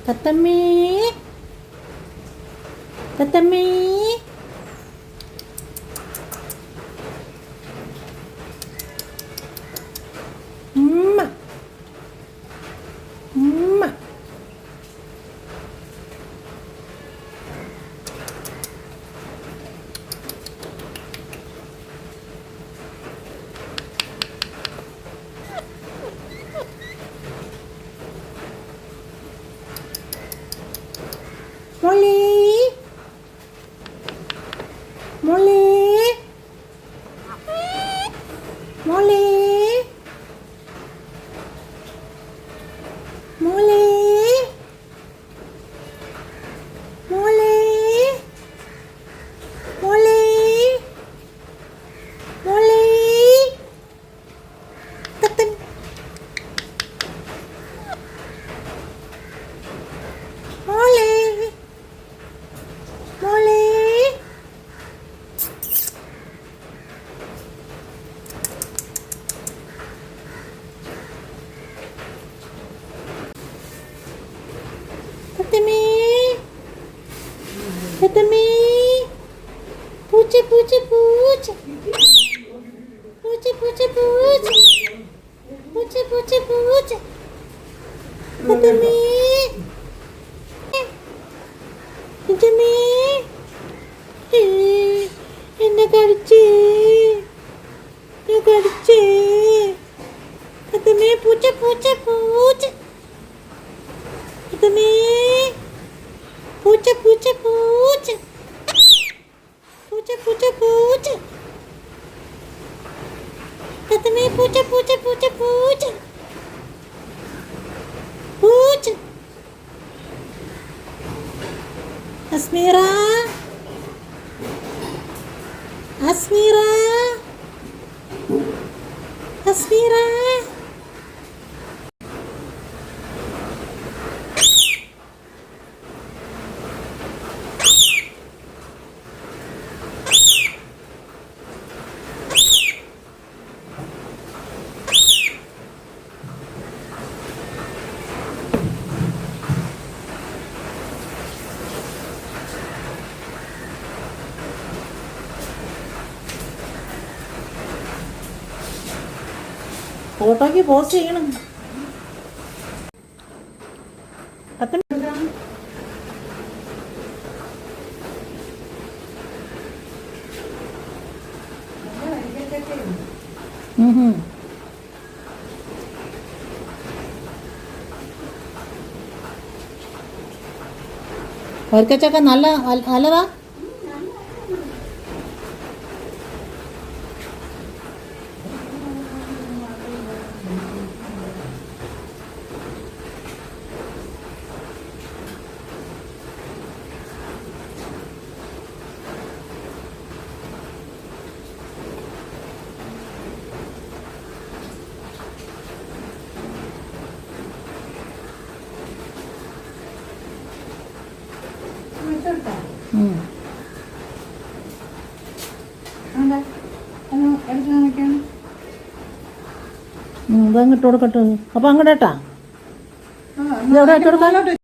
തത്തമ്മേ തത്തമ്മേ ഉമ്മ ഉമ്മ മോളി മോളി മോളി മോളി മോളി മോളി മോളി തത്തൻ മോളി മോളി തത്തമ്മേ തത്തമ്മേ പൂച്ച പൂച്ച പൂച്ച പൂച്ച പൂച്ച പൂച്ച പൂച്ച പൂച്ച പൂച്ച തത്തമ്മേ തത്തമ്മേ എന്നെ കടിച്ചേ തത്തമ്മേ പൂച്ച പൂച്ച പൂച്ച തത്തമ്മേ പൂച്ച പൂച്ച പൂച്ച പൂച്ച പൂച്ച പൂച്ച തത്തമ്മേ പൂച്ച പൂച്ച പൂച്ച പൂച്ച പൂച്ച അസ്മീറ അസ്മീറ അസ്മീറ ഫോട്ടോയ്ക്ക് പോസ്റ്റ് ചെയ്യണം. വരിക്കച്ചക്ക നല്ലതാ. ഇതങ്ങിട്ട് കൊടുക്കട്ടെ. അപ്പം അങ്ങോട്ടേട്ടാ ഇതെവിടെ ഇട്ട് കൊടുക്കാം.